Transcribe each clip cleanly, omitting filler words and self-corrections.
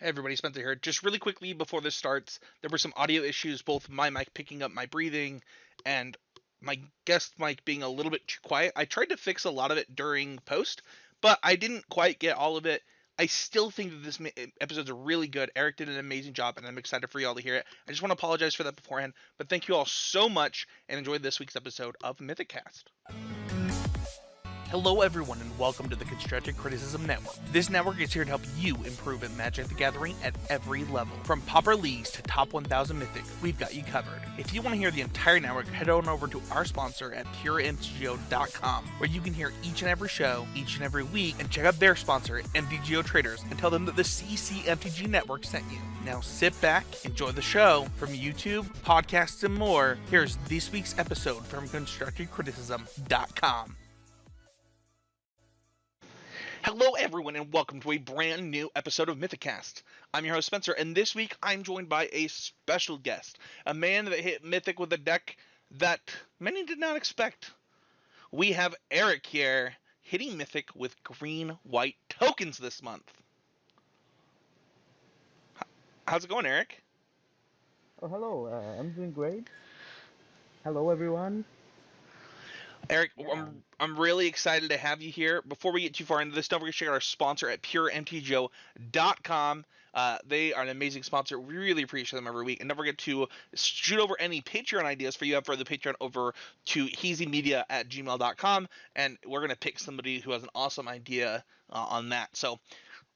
Hey everybody, Spencer here. Just really quickly before this starts, there were some audio issues, both my mic picking up my breathing and my guest mic being a little bit too quiet. I tried to fix a lot of it during post, but I didn't quite get all of it. I still think that this episode's really good. Eric did an amazing job, and I'm excited for y'all to hear it. I just want to apologize for that beforehand, but thank you all so much, and enjoy this week's episode of MythicCast. Hello everyone and welcome to the Constructive Criticism Network. This network is here to help you improve at Magic the Gathering at every level. From Pauper Leagues to Top 1000 Mythic, we've got you covered. If you want to hear the entire network, head on over to our sponsor at puremtgo.com, where you can hear each and every show, each and every week, and check out their sponsor, MTGO Traders, and tell them that the CCMTG Network sent you. Now sit back, enjoy the show. From YouTube, podcasts, and more, here's this week's episode from ConstructiveCriticism.com. Hello everyone and welcome to a brand new episode of MythicCast. I'm your host Spencer, and this week I'm joined by a special guest, a man that hit Mythic with a deck that many did not expect. We have Eric here, hitting Mythic with green-white tokens this month. How's it going, Eric? Oh, hello. I'm doing great. Hello, everyone. Eric, I'm really excited to have you here. Before we get too far into this, don't forget to check out our sponsor at puremtgo.com. They are an amazing sponsor. We really appreciate them every week. And don't forget to shoot over any Patreon ideas for you for the Patreon over to heezymedia@gmail.com. And we're going to pick somebody who has an awesome idea on that. So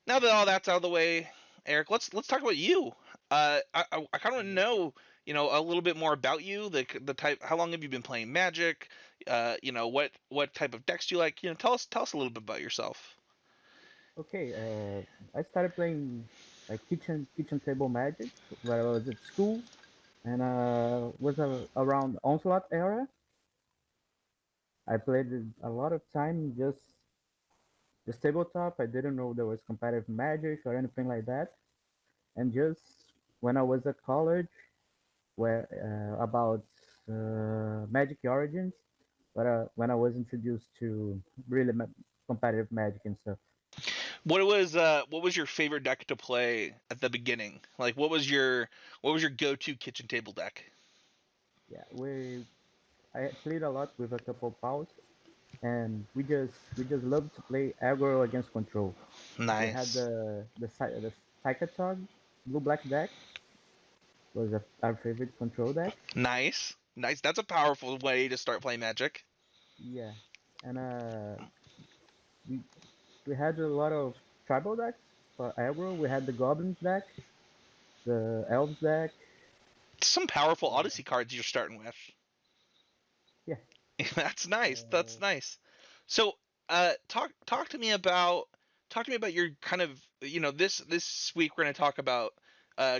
now that all that's out of the way, Eric, let's talk about you. I kind of want to know, a little bit more about you, the type. How long have you been playing Magic? What type of decks do you like? Tell us a little bit about yourself. Okay. I started playing like kitchen table Magic when I was at school, and was around Onslaught era. I played it a lot of time just tabletop. I didn't know there was competitive Magic or anything like that, and just when I was at college, where about Magic Origins, but when I was introduced to really competitive Magic and stuff. What was your favorite deck to play at the beginning? Like what was your go-to kitchen table deck? Yeah, I played a lot with a couple of pals, and we just loved to play aggro against control. We had Nice. the Psychotog blue black deck was our favorite control deck. Nice. That's a powerful way to start playing Magic. Yeah, and we we had a lot of tribal decks for aggro. We had the goblins deck, the elves deck. Some powerful Odyssey cards you're starting with. Yeah, That's nice. That's uh, nice. So, talk to me about your kind of this week we're gonna talk about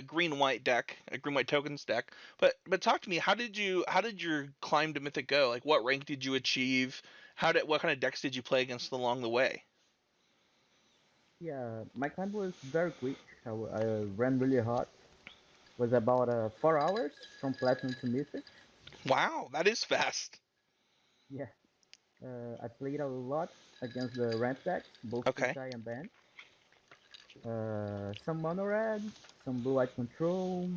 green white deck, a green white tokens deck. But talk to me. How did your climb to Mythic go? Like, what rank did you achieve? What kind of decks did you play against along the way? yeah. My climb was very quick. I ran really hot. Was about 4 hours from platinum to mythic. Wow, that is fast. Yeah, I played a lot against the ramp decks, both Okay. Kusai and Band. Some mono red, some blue white control.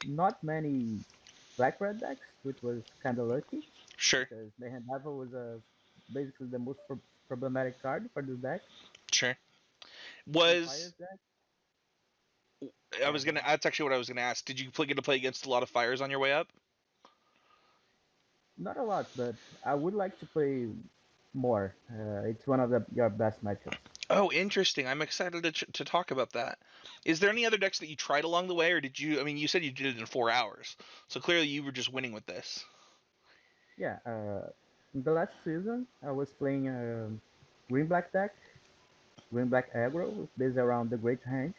Not many black red decks, which was kind of lucky Sure. because Mayhem Lava was basically the most problematic card for this deck. Sure. Some fires Was deck. I Yeah, was go gonna ahead. That's actually what I was gonna ask. Did you get to play against a lot of fires on your way up? Not a lot, but I would like to play more. It's one of your best matchups. Oh, interesting. I'm excited to talk about that. Is there any other decks that you tried along the way, or did you? I mean, you said you did it in 4 hours, so clearly you were just winning with this. Yeah, in the last season, I was playing a green black deck, green black aggro, based around the Great Henge,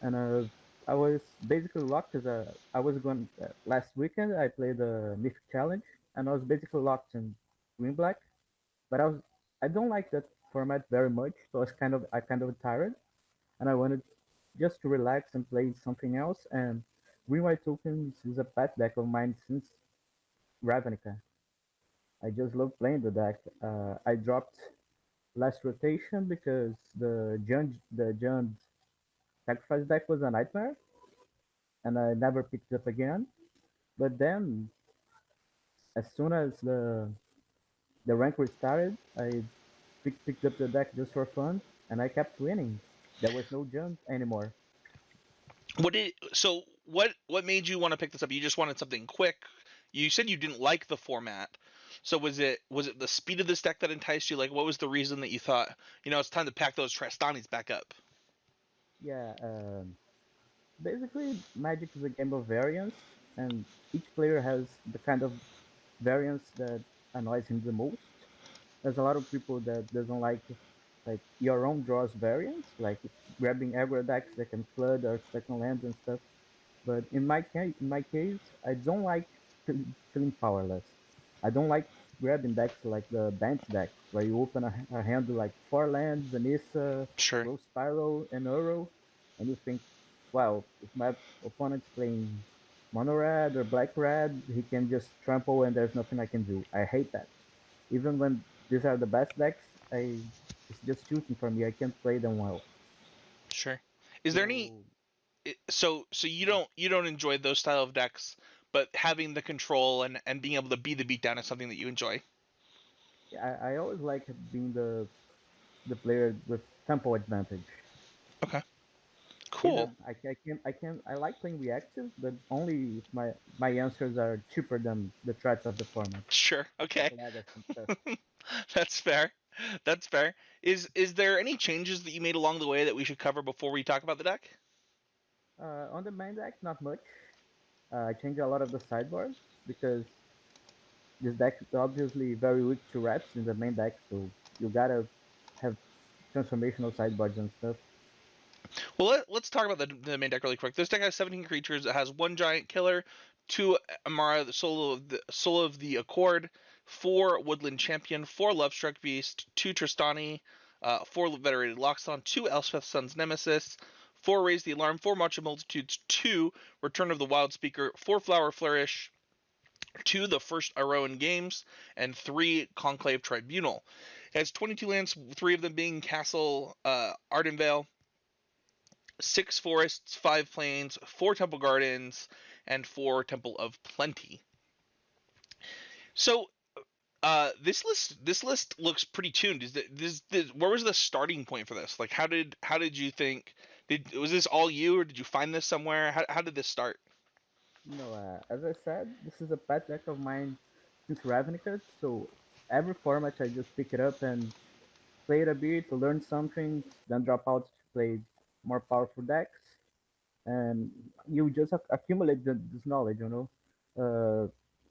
and I was basically locked because I was going last weekend. I played the Mythic Challenge, and I was basically locked in green black. But I don't like that format very much, so I kind of tired, and I wanted just to relax and play something else. And green white tokens is a pet deck of mine since Ravnica. I just love playing the deck. I dropped last rotation because the Jund sacrifice deck was a nightmare, and I never picked it up again. But then, as soon as the rank restarted, I picked up the deck just for fun, and I kept winning. There was no Jund anymore. What made you want to pick this up? You just wanted something quick. You said you didn't like the format. So was it the speed of this deck that enticed you? Like what was the reason that you thought, it's time to pack those Trastanis back up? Yeah, basically, Magic is a game of variance, and each player has the kind of variance that annoys him the most. There's a lot of people that doesn't like your own draws variance, like grabbing aggro decks that can flood or second lands and stuff. But in my case, I don't like feeling powerless. I don't like grabbing decks like the bench deck, where you open a hand with like four lands, Anissa, Sure. Rose Spiral, and Uro, and you think, wow, if my opponent's playing mono red or black red, he can just trample and there's nothing I can do. I hate that. Even when these are the best decks, it's just shooting for me. I can't play them well. Sure. Is there any So so you don't enjoy those style of decks, but having the control and being able to be the beatdown is something that you enjoy. yeah, I always like being the player with tempo advantage. Okay. Yeah, Cool. I like playing reactive, but only if my answers are cheaper than the threats of the format, Sure. like Okay. Legacy and stuff. That's fair. That's fair. Is there any changes that you made along the way that we should cover before we talk about the deck? On the main deck, not much. I changed a lot of the sideboards because this deck is obviously very weak to reps in the main deck, so you gotta have transformational sideboards and stuff. Well, let's talk about the main deck really quick. This deck has 17 creatures. It has one giant killer, two Amara, the Soul of the Accord, four Woodland Champion, four Lovestruck Beast, two Tristani, four Venerated Loxodon, two Elspeth Sun's Nemesis, four Raise the Alarm, four March of Multitudes, two Return of the Wild Speaker, four Flower Flourish, two the first Aroan Games, and three Conclave Tribunal. It has 22 lands, three of them being Castle Ardenvale, six forests, five plains, four temple gardens, and four temple of plenty. So this list looks pretty tuned. Where was the starting point for this? Like how did you think? Was this all you, or did you find this somewhere? How did this start? As I said, this is a pet deck of mine since Ravnica, so every format I just pick it up and play it a bit to learn something, then drop out to play more powerful decks, and you just accumulate this knowledge, you know.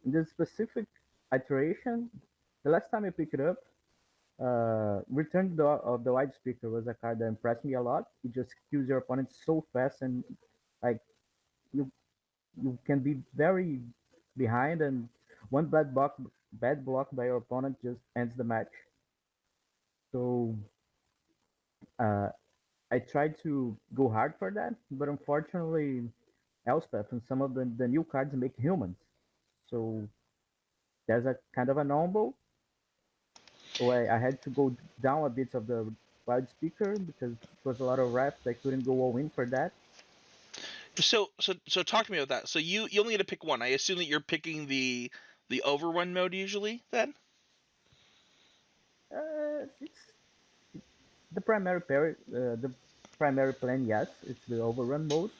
In this specific iteration, the last time I picked it up, Return of the Wide Speaker was a card that impressed me a lot. It just kills your opponent so fast, and like you you can be very behind, and one bad block by your opponent just ends the match. So uh, I tried to go hard for that, but unfortunately, Elspeth and some of the new cards make humans. So there's a kind of a normal. So I had to go down a bit of the wild speaker because it was a lot of reps. I couldn't go all in for that. So talk to me about that. So you only get to pick one. I assume that you're picking the overrun mode usually then. It's the primary plan. Yes, it's the overrun mode,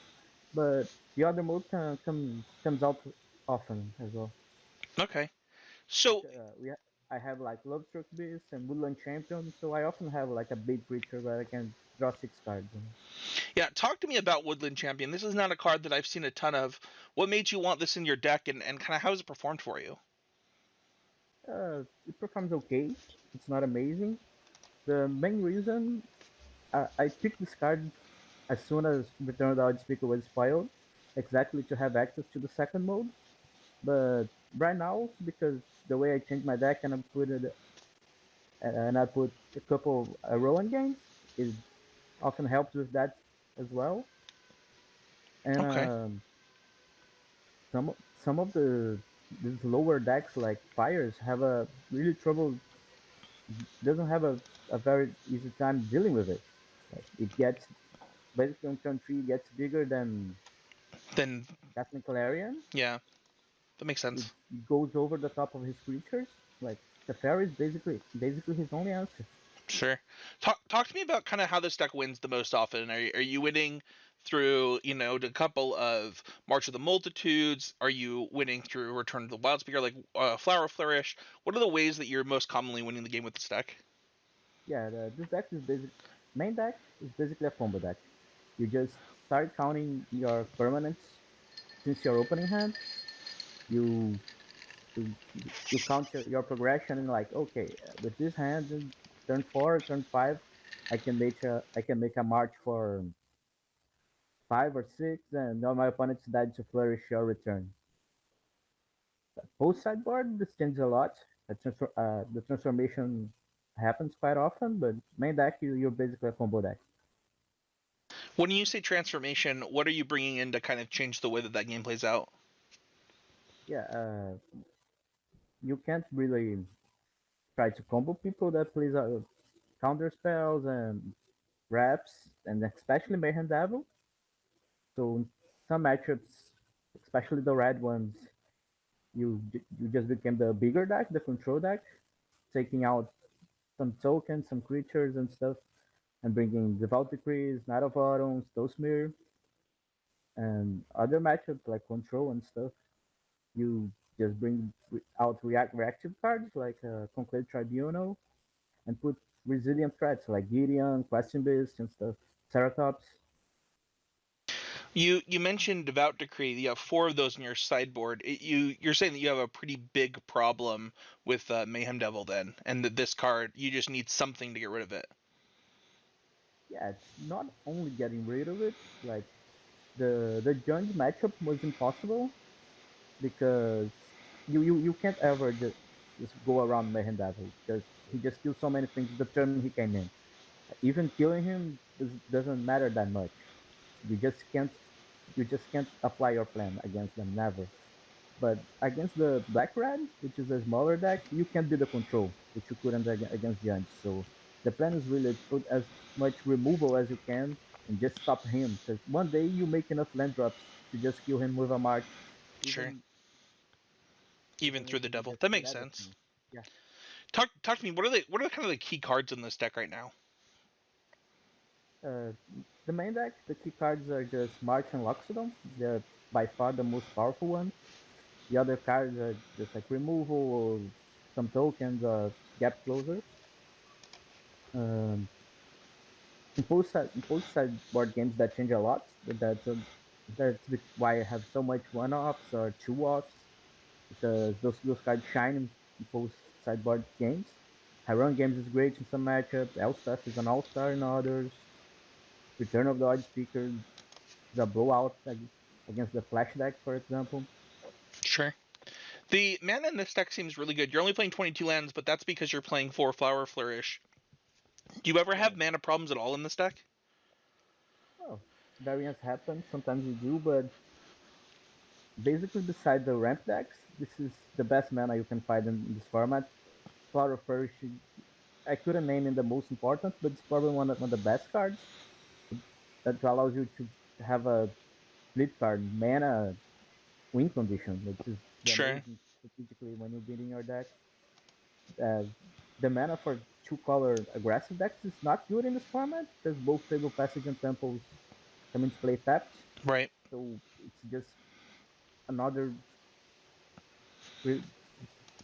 but the other mode comes out often as well. Okay. Like So I have like Love Struck Beast and Woodland Champion, so I often have like a big creature where I can draw 6 cards. yeah, talk to me about Woodland Champion. This is not a card that I've seen a ton of. What made you want this in your deck, and kind of how has it performed for you? It performs okay. It's not amazing. The main reason I picked this card as soon as Return of the Odd Speaker was spoiled, exactly to have access to the second mode. But right now, because the way I changed my deck and I put a couple Rowan games, it often helps with that as well. And Okay. some of these lower decks like fires have a really trouble doesn't have a very easy time dealing with it. Like it gets basically on turn 3 gets bigger than Then Captain Clarion. yeah, that makes It sense. goes over the top of his creatures. Like the fairy is basically his only answer. Sure. Talk to me about kind of how this deck wins the most often. Are you winning through the couple of March of the Multitudes? Are you winning through Return of the Wild Speaker, like Flower Flourish? What are the ways that you're most commonly winning the game with this deck? Yeah, this deck is main deck is basically a combo deck. You just start counting your permanents since your opening hand. You you, you count your progression and like okay, with this hand, turn 4, turn 5, I can make a march for 5 or 6, and all my opponents died to flourish your return. Post sideboard, this changes a lot. The transformation happens quite often, but main deck, you're basically a combo deck. When you say transformation, what are you bringing in to kind of change the way that game plays out? Yeah, you can't really try to combo people that plays counter spells and reps, and especially Mayhem Devil. So in some matchups, especially the red ones, you just became the bigger deck, the control deck, taking out some tokens, some creatures and stuff, and bringing Devout Decrees, Knight of Autumns, Mirror, and other matchups like Control and stuff. You just bring out reactive cards like Conclave Tribunal and put resilient threats like Gideon, Question Beast, and stuff. Ceratops. You mentioned Devout Decree. You have four of those in your sideboard. You're saying that you have a pretty big problem with Mayhem Devil then, and that this card you just need something to get rid of it. Yeah, it's not only getting rid of it. Like the Jund matchup was impossible because you can't ever just go around Mayhem Devil because he just kills so many things the turn he came in. Even killing him doesn't matter that much. You just can't you just can't apply your plan against them, never. But against the black red, which is a smaller deck, you can do the control, which you couldn't against Giants. So the plan is really put as much removal as you can and just stop him. Because one day you make enough land drops to just kill him with a march, Sure. even Even even through if the he devil, just that did makes sense. everything. Yeah. Talk to me. What are kind of the key cards in this deck right now? Uh, the main deck, the key cards are just March and Loxodon. They're by far the most powerful ones. The other cards are just like removal or some tokens or gap closers. Um, in post board games that change a lot. That's why I have so much one offs or two offs because those cards shine in post sideboard games. Hyrule games is great in some matchups. Elspeth is an all star in others. Return of the Odd Speaker is a blowout against the Flash deck, for example. Sure. The mana in this deck seems really good. You're only playing 22 lands, but that's because you're playing 4 Flower Flourish. Do you ever Yeah. have mana problems at all in this deck? Oh, variants happen. Sometimes you do, but basically, beside the ramp decks, this is the best mana you can find in this format. Cloud of Flourish, I couldn't name it the most important, but it's probably one of the best cards that allows you to have a split card mana win condition, which is Sure. amazing strategically when you're building your deck. Uh, the mana for two color aggressive decks is not good in this format because both Table Passage and Temples come into play tapped. Right. So it's just another re-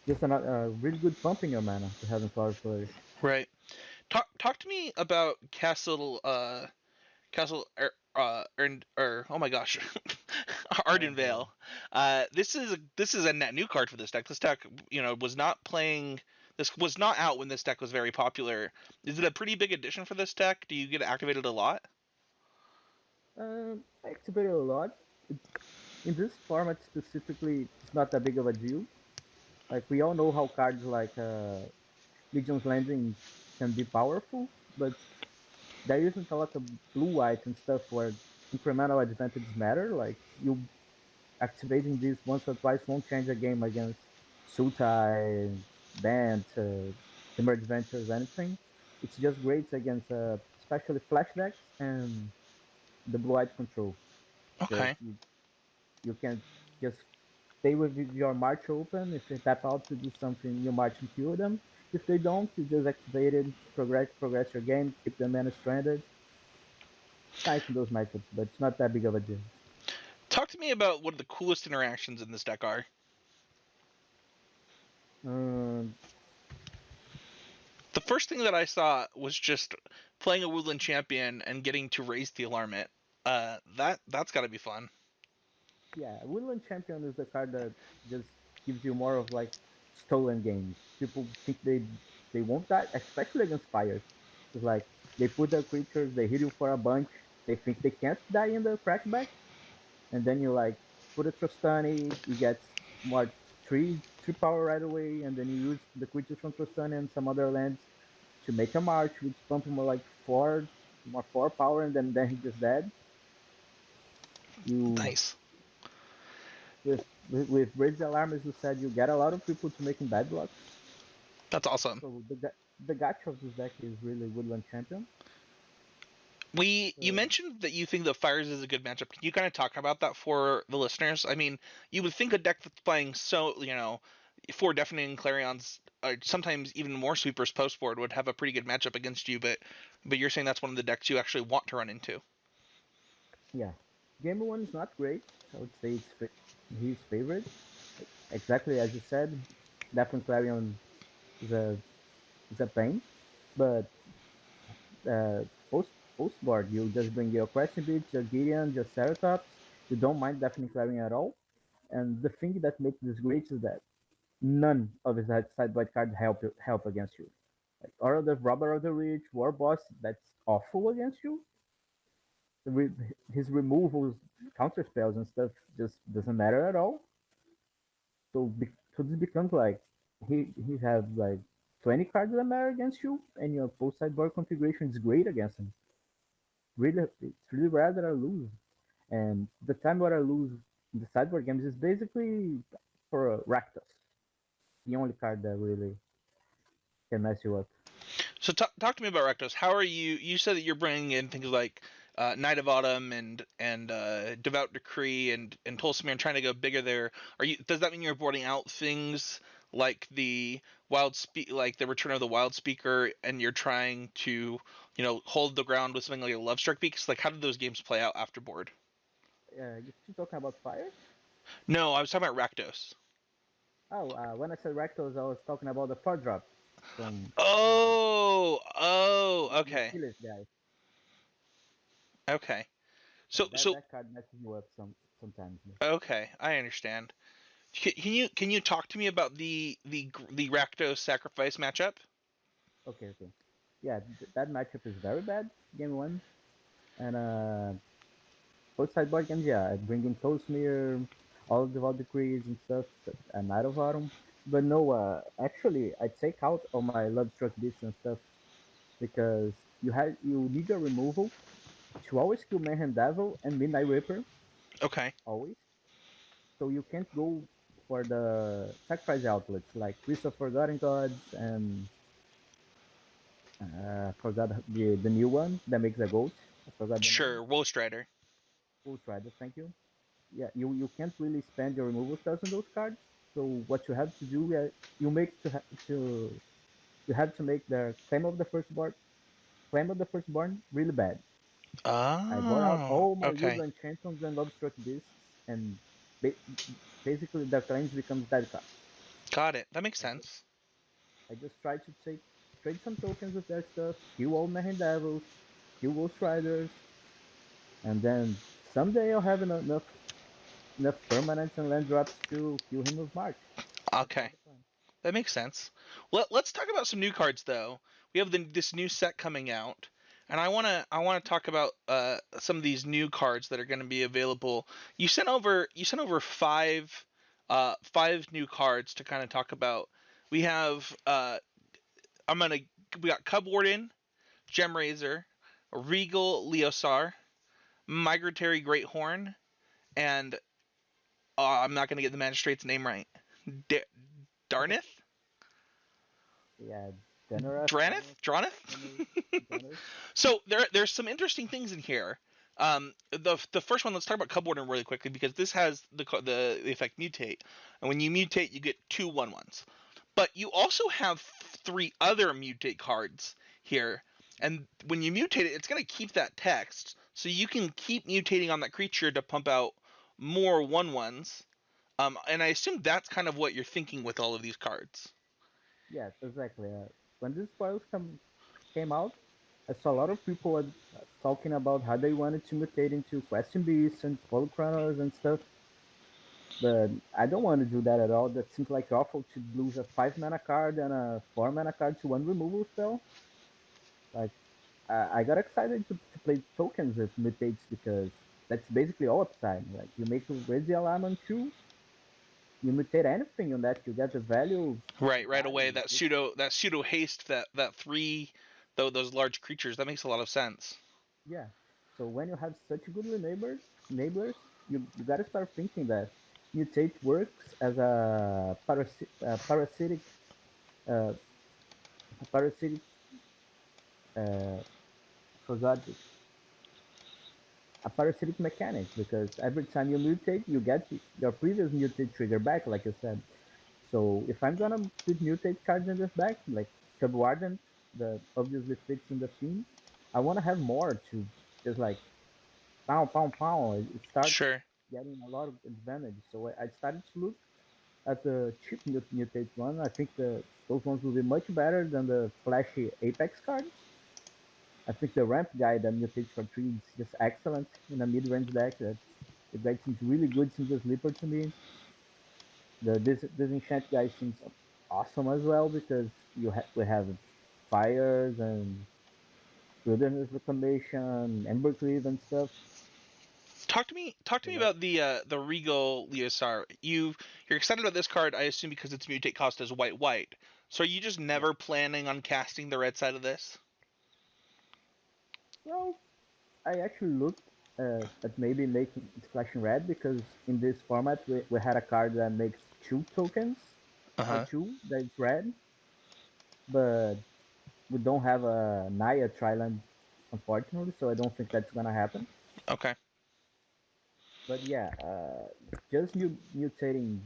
just another really good pump in your mana to have in Cloud of Flourish. Right. Talk to me about Castle or oh my gosh, Ardenvale. Ardenvale. This is a net new card for this deck. This deck, was not playing. This was not out when this deck was very popular. Is it a pretty big addition for this deck? Do you get activated a lot? I activated a lot. In this format specifically, it's not that big of a deal. Like we all know how cards like Legion's Landing can be powerful, but there isn't a lot of blue white and stuff where incremental advantages matter. Like you activating this once or twice won't change a game against Sultai, Bant, Emerge Ventures, anything. It's just great against especially flash decks and the blue-eyed control because Okay. you can just stay with your march open. If they tap out to do something, you march and kill them. If they don't, you just activate it, progress your game, keep the mana stranded. It's nice in those matchups, but it's not that big of a deal. Talk to me about what the coolest interactions in this deck are. Um, The first thing that I saw was just playing a Woodland Champion and getting to raise the alarmment. That's got to be fun. yeah, Woodland Champion is the card that just gives you more of like stolen games. People think they won't die, especially against fires. It's like they put their creatures, they hit you for a bunch, they think they can't die in the crackback, and then you like put a Trostani, you get more three power right away, and then you use the creatures from Trostani and some other lands to make a march, which pump more like four power, and then he just dead. You Nice. with Raise the Alarm, as you said, you get a lot of people to making bad blocks. That's awesome. So the gacha of this deck is really Woodland Champion. You So mentioned that you think the Fires is a good matchup. Can you kind of talk about that for the listeners? I mean, you would think a deck that's playing four Deafening Clarions, sometimes even more sweepers post board would have a pretty good matchup against you, but you're saying that's one of the decks you actually want to run into. yeah, Game One is not great. I would say his favorite. Exactly as you said, Deafen Clarion is a pain, but uh, post post board you just bring your Crescent Beach, your Gideon, your Ceratops. You don't mind Deafen Clarion at all. And the thing that makes this great is that none of his sideboard cards help against you. Like Aura the Robber of the Rich, War Boss, that's awful against you. His removals, counter spells and stuff just doesn't matter at all. So this becomes like he has like 20 cards that matter against you, and your full sideboard configuration is great against him. Really, it's really rare that I lose. And the time where I lose in the sideboard games is basically for Rakdos, the only card that really can mess you up. So talk to me about Rectos. How are you? You said that you're bringing in things like Night of Autumn and Devout Decree and Tulsimir and trying to go bigger there. Are you? Does that mean you're boarding out things like like the Return of the Wild Speaker, and you're trying to hold the ground with something like a Love Struck Beaks? Like how did those games play out after board? You still talking about fire? No, I was talking about Rakdos. Oh, when I said Rakdos, I was talking about the 4 drop from the Okay, Achilles guy. okay. Yeah, So that so that card messes you up sometimes. okay, I understand. Can you talk to me about the Rakdos sacrifice matchup? Okay. Yeah, that matchup is very bad. Game one, and both sideboard games. Yeah, I bring in Toastmere, all of the Vault Decrees and stuff, and Night of Autumn. But no, actually, I take out all my Love Struck Beasts and stuff because you need your removal to always kill Mayhem Devil and Midnight Reaper, Okay. always. So you can't go for the sacrifice outlets like Priest of Forgotten Gods and forgot the new one that makes a goat. I forgot the name. Sure, Woe Strider. Full Strider, thank you. Yeah, you can't really spend your removal spells on those cards. So what you have to do, you make to you have to make the claim of the firstborn really bad. I bought out Oh, all my okay. woodland champions and lobstruck beasts, and ba- basically their claims becomes dead cards. Got it. That makes I just sense. I just try to trade some tokens with their stuff, kill all Mayhem Devils, kill Ghost Riders, and then someday I'll have enough permanents and land drops to kill him with March. That's Okay, not the plan. that makes sense. Let's talk about some new cards though. We have this new set coming out, and I wanna talk about some of these new cards that are going to be available. You sent over five new cards to kind of talk about. We have I'm gonna we got Cub Warden, Gem Razor, Regal Leosar, Migratory Great Horn, and I'm not gonna get the magistrate's name right. D- Darnith? Yeah, Generous, Dranith? generous. So there's some interesting things in here. The first one, let's talk about Cub Warden really quickly because this has the effect mutate, and when you mutate, you get 2/1/1s. But you also have 3 other mutate cards here, and when you mutate it, it's going to keep that text, so you can keep mutating on that creature to pump out more 1/1s. And I assume that's kind of what you're thinking with all of these cards. Yes, exactly. When these spoils came out, I saw a lot of people talking about how they wanted to mutate into Question Beasts and Polychronos and stuff. But I don't want to do that at all. That seems like awful to lose a 5 mana card and a 4 mana card to one removal spell. Like, I got excited to play tokens with mutates because that's basically all upside. Like, you make a Raise the Alarm on 2, you mutate anything on that, you get the value. Right away. That pseudo haste, that 3, those large creatures. That makes a lot of sense. Yeah. So when you have such good enablers, you gotta start thinking that mutate works as a parasitic uh, parasitic forgot it. A parasitic mechanic, because every time you mutate, you get your previous mutate trigger back, like you said. So if I'm gonna put mutate cards in this deck, like Cub Warden, that obviously fits in the theme, I want to have more to just like pound, pound, pound. It starts Sure. getting a lot of advantage. So I started to look at the cheap mutate one. I think those ones will be much better than the flashy Apex cards. I think the ramp guy that mutates for 3 is just excellent in a mid-range deck. The guy seems really good, seems a sleeper to me. The disenchant guy seems awesome as well because we have fires and wilderness reclamation, embercleave and stuff. Talk to me about the Regal Leosar. You're excited about this card, I assume, because its mutate cost is white. So are you just Yeah. never planning on casting the red side of this? Well, I actually looked at maybe making it flashing red because in this format we had a card that makes 2 tokens for Uh-huh. 2 that is red, but we don't have a Naya Triland, unfortunately, so I don't think that's gonna happen. Okay. But yeah, just mutating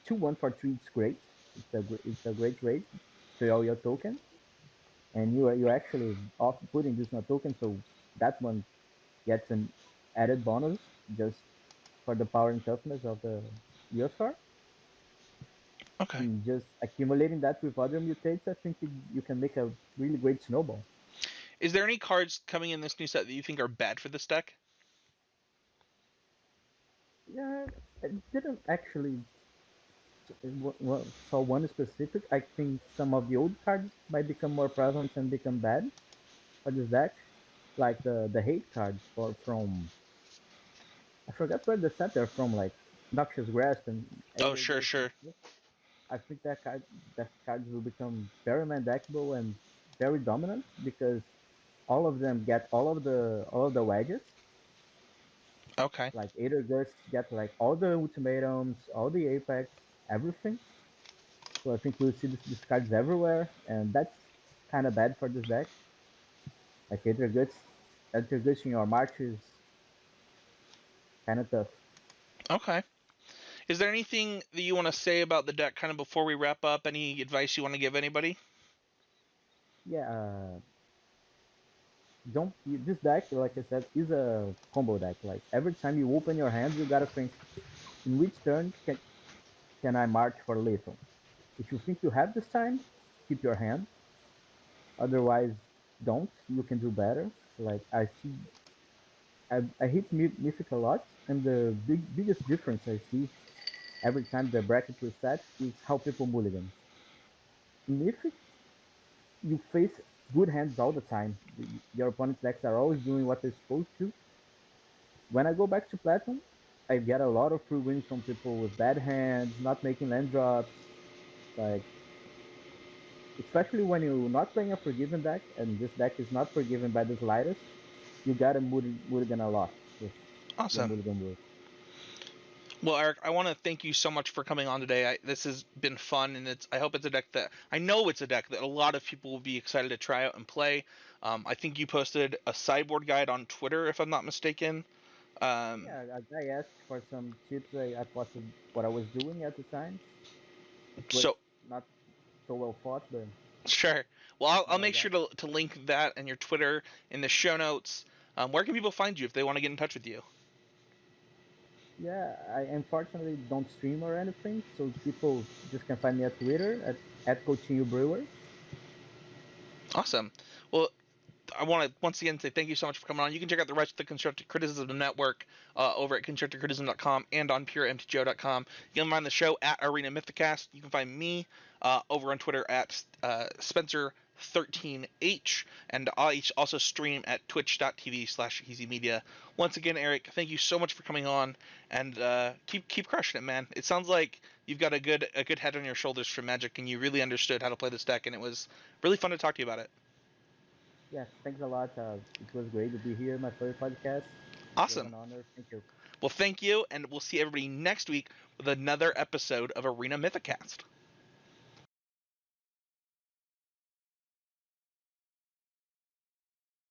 2/1 for 3 is great. It's a great rate to all your tokens, and you actually off putting this on a token, so that one gets an added bonus just for the power and toughness of the Leostar. Okay. And just accumulating that with other mutates, I think you can make a really great snowball. Is there any cards coming in this new set that you think are bad for this deck? Yeah, I didn't actually saw one specific. I think some of the old cards might become more prevalent and become bad for this deck, like the hate cards from I forgot where the set they're from, like Noxious Grasp and Oh, Aether Ghost and sure. stuff. I think that cards will become very man-deckable and very dominant because all of them get all of the wedges. Okay. Like Aether Ghost get like all the ultimatums, all the apex, everything. So I think we'll see these cards everywhere, and that's kind of bad for this deck. Like Aether Ghost in your march is kind of tough. Okay. Is there anything that you want to say about the deck kind of before we wrap up? Any advice you want to give anybody? Yeah, don't this deck, like I said, is a combo deck. Like every time you open your hand, you gotta think, in which turn can I march for lethal? If you think you have this time, keep your hand. Otherwise, don't. You can do better. Like I hit Mythic a lot, and the biggest difference I see every time the bracket resets is how people mulligan. In Mythic, you face good hands all the time. Your opponent's decks are always doing what they're supposed to. When I go back to Platinum, I get a lot of free wins from people with bad hands, not making land drops. Like, especially when you're not playing a Forgiven deck, and this deck is not forgiven by the slightest, you gotta mulligan a lot with your Awesome. mulligan work. Well, Eric, I want to thank you so much for coming on today. This has been fun, and I hope it's a deck that I know it's a deck that a lot of people will be excited to try out and play. I think you posted a sideboard guide on Twitter, if I'm not mistaken. Um, Yeah, I asked for some tips. I posted what I was doing at the time. It was so not so well thought, but sure. Well, I'll what I make got. sure to link that and your Twitter in the show notes. Where can people find you if they want to get in touch with you? Yeah, I unfortunately don't stream or anything, so people just can find me at Twitter at Coutinho Brewer. Awesome. Well, I want to once again say thank you so much for coming on. You can check out the rest of the Constructive Criticism Network over at constructivecriticism.com and on puremtgo.com. You can find the show at Arena Mythicast. You can find me over on Twitter at Spencer13H, and I also stream at twitch.tv/easymedia. Once again, Eric, thank you so much for coming on, and keep crushing it, man. It sounds like you've got a good head on your shoulders for Magic, and you really understood how to play this deck, and it was really fun to talk to you about it. Yeah, thanks a lot. It was great to be here, my first podcast. It was Awesome. an honor. Thank you. Well, thank you, and we'll see everybody next week with another episode of Arena Mythicast.